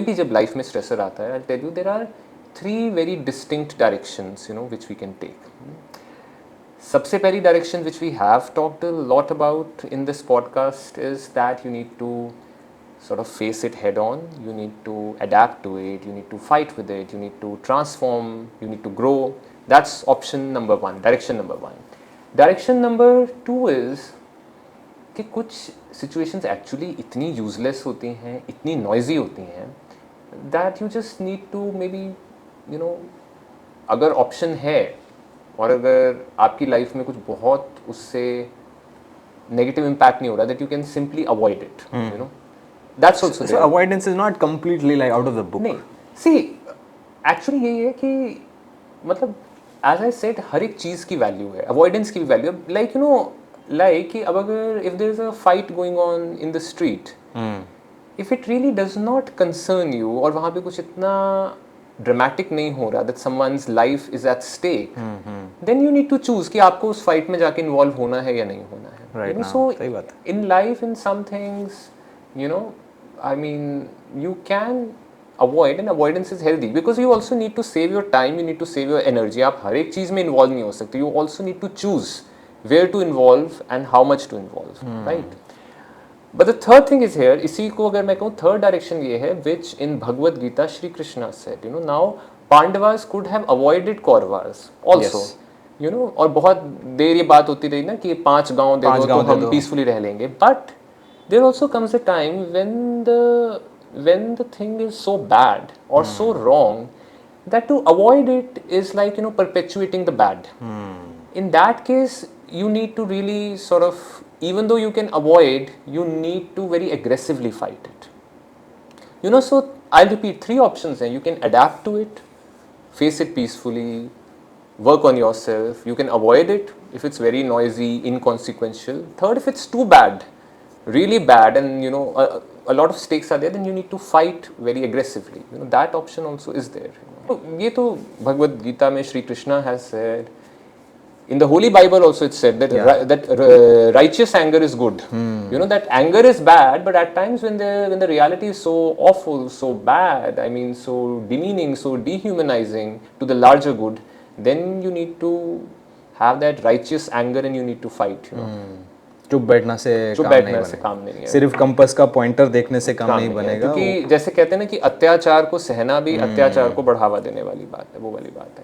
भी जब लाइफ में स्ट्रेसर आता है, I tell you there are 3 very distinct directions which we can take. सबसे पहली direction which we have talked a lot about in this podcast is that you need to sort of face it head on, you need to adapt to it, you need to fight with it, you need to transform, you need to grow. That's option number 1, direction number 1. Direction number 2 is कि कुछ situations actually इतनी useless होती हैं, इतनी noisy होती हैं that you just need to maybe अगर option है और अगर आपकी लाइफ में कुछ बहुत उससे नेगेटिव इम्पैक्ट नहीं हो रहा, that you can simply avoid it. That's also so avoidance is not completely like out of the book. नहीं, सी एक्चुअली यही है कि मतलब एज आई सेड हर एक चीज़ की वैल्यू है, अवॉइडेंस की भी वैल्यू है. लाइक कि अब अगर if there is a fight going on in the street, if it really does not concern you और वहाँ पे कुछ इतना ड्रामेटिक नहीं हो रहा that someone's life is at stake, then you need to choose कि आपको उस फाइट में जाके इन्वॉल्व होना है या नहीं होना है. Right, So सही बात है. in life in some things I mean you can avoid, and avoidance is healthy because you also need to save your time, you need to save your energy. आप हर एक चीज़ में इन्वॉल्व नहीं हो सकते. You also need to choose where to involve and how much to involve, right? But the third thing is here, इसी को अगर मैं कहूँ third direction ये है which in Bhagavad Gita Shri Krishna said, now Pandavas could have avoided Kauravas also. Yes. और बहुत देर ये बात होती रही ना कि 5 गांव दे दो तो हम पीसफुली रह लेंगे. But there also comes a time when the thing is so bad or so wrong that to avoid it is like perpetuating the bad. In that case you need to really sort of, even though you can avoid, you need to very aggressively fight it. So I'll repeat 3 options here. You can adapt to it, face it peacefully, work on yourself. You can avoid it if it's very noisy, inconsequential. Third, if it's too bad, really bad, and a lot of stakes are there, then you need to fight very aggressively. That option also is there. ये तो Bhagavad Gita में Shri Krishna has said. In the Holy Bible also it's said that righteous anger is good. That anger is bad, but at times when the reality is so awful, so bad, I mean so demeaning, so dehumanizing to the larger good, then you need to have that righteous anger and you need to fight. चुप बैठना से काम नहीं है. सिर्फ compass का pointer देखने से काम नहीं बनेगा. क्योंकि जैसे कहते हैं ना कि अत्याचार को सहना भी अत्याचार को बढ़ावा देने वाली बात है, वो वाली बात है.